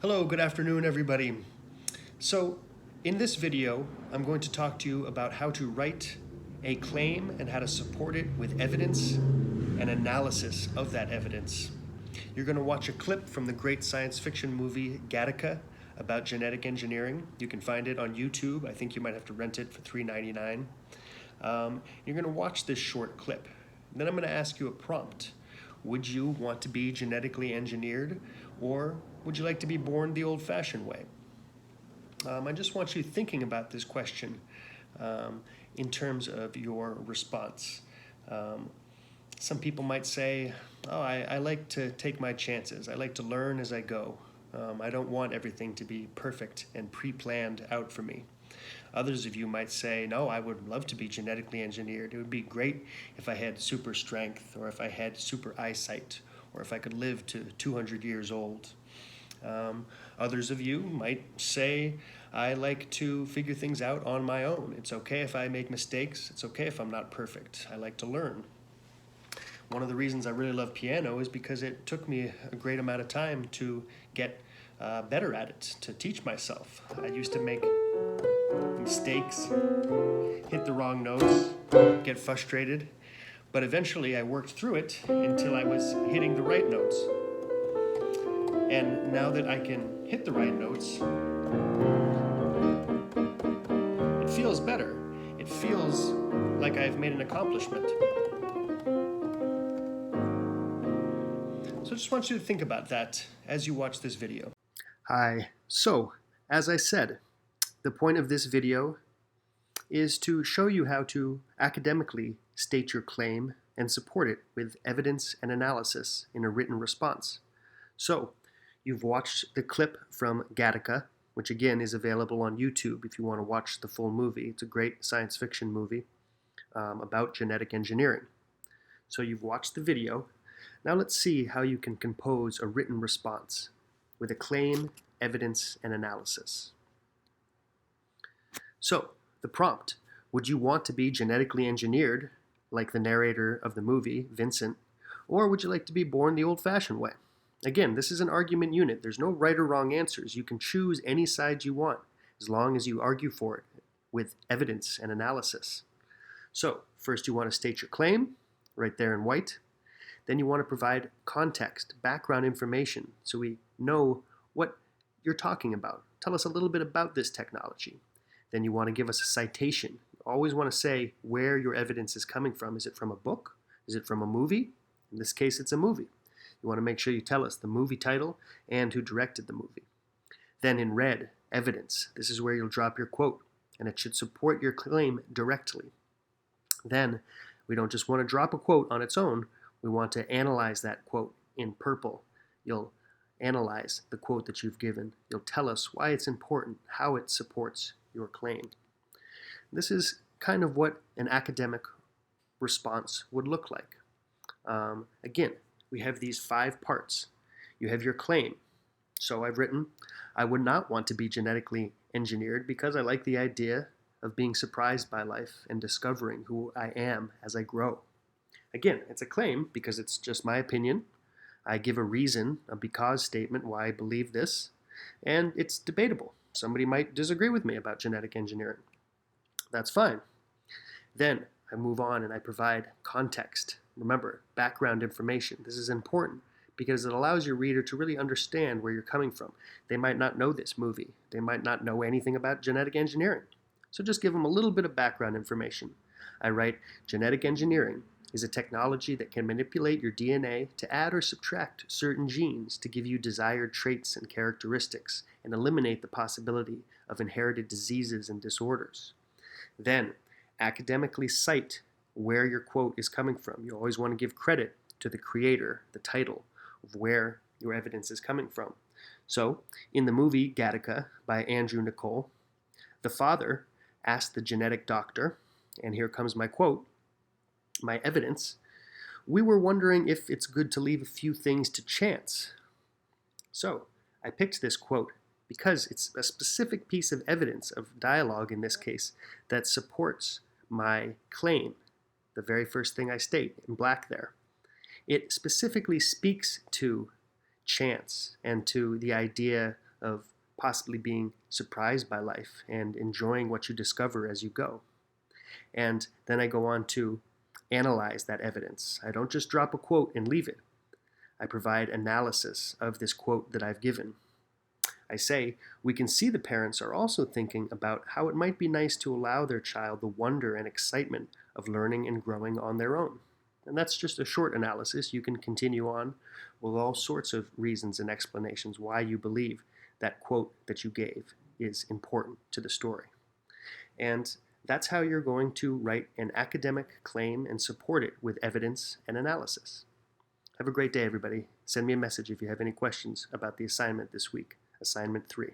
Hello, good afternoon, everybody. So, in this video, I'm going to talk to you about how to write a claim and how to support it with evidence and analysis of that evidence. You're going to watch a clip from the great science fiction movie Gattaca about genetic engineering. You can find it on YouTube. I think you might have to rent it for $3.99. You're going to watch this short clip. Then I'm going to ask you a prompt. Would you want to be genetically engineered, or would you like to be born the old-fashioned way? I just want you thinking about this question in terms of your response. Some people might say, oh, I like to take my chances. I like to learn as I go. I don't want everything to be perfect and pre-planned out for me. Others of you might say, no, I would love to be genetically engineered. It would be great if I had super strength, or if I had super eyesight, or if I could live to 200 years old. Others of you might say, I like to figure things out on my own. It's okay if I make mistakes. It's okay if I'm not perfect. I like to learn. One of the reasons I really love piano is because it took me a great amount of time to get better at it, to teach myself. I used to make mistakes, hit the wrong notes, get frustrated, but eventually I worked through it until I was hitting the right notes. And now that I can hit the right notes, it feels better. It feels like I've made an accomplishment. So I just want you to think about that as you watch this video. Hi. So, as I said, the point of this video is to show you how to academically state your claim and support it with evidence and analysis in a written response. So, you've watched the clip from Gattaca, which again is available on YouTube if you want to watch the full movie. It's a great science fiction movie about genetic engineering. So you've watched the video. Now let's see how you can compose a written response with a claim, evidence, and analysis. So, the prompt, would you want to be genetically engineered, like the narrator of the movie, Vincent, or would you like to be born the old-fashioned way? Again, this is an argument unit. There's no right or wrong answers. You can choose any side you want, as long as you argue for it with evidence and analysis. So, first you want to state your claim, right there in white. Then you want to provide context, background information, so we know what you're talking about. Tell us a little bit about this technology. Then you want to give us a citation. You always want to say where your evidence is coming from. Is it from a book? Is it from a movie? In this case, it's a movie. You want to make sure you tell us the movie title and who directed the movie. Then in red, evidence. This is where you'll drop your quote, and it should support your claim directly. Then we don't just want to drop a quote on its own. We want to analyze that quote in purple. You'll analyze the quote that you've given. You'll tell us why it's important, how it supports your claim. This is kind of what an academic response would look like. Again, we have these 5 parts. You have your claim. So I've written, I would not want to be genetically engineered because I like the idea of being surprised by life and discovering who I am as I grow. Again, it's a claim because it's just my opinion. I give a reason, a because statement why I believe this, and it's debatable. Somebody might disagree with me about genetic engineering. That's fine. Then I move on and I provide context. Remember, background information. This is important because it allows your reader to really understand where you're coming from. They might not know this movie. They might not know anything about genetic engineering. So just give them a little bit of background information. I write, genetic engineering is a technology that can manipulate your DNA to add or subtract certain genes to give you desired traits and characteristics and eliminate the possibility of inherited diseases and disorders. Then, academically cite where your quote is coming from. You always want to give credit to the creator, the title of where your evidence is coming from. So, in the movie Gattaca by Andrew Nicole, the father asked the genetic doctor, and here comes my quote, my evidence, we were wondering if it's good to leave a few things to chance. So, I picked this quote because it's a specific piece of evidence, of dialogue in this case, that supports my claim. The very first thing I state in black there. It specifically speaks to chance and to the idea of possibly being surprised by life and enjoying what you discover as you go. And then I go on to analyze that evidence. I don't just drop a quote and leave it. I provide analysis of this quote that I've given. I say, we can see the parents are also thinking about how it might be nice to allow their child the wonder and excitement of learning and growing on their own. And that's just a short analysis. You can continue on with all sorts of reasons and explanations why you believe that quote that you gave is important to the story. And that's how you're going to write an academic claim and support it with evidence and analysis. Have a great day, everybody. Send me a message if you have any questions about the assignment this week, Assignment 3.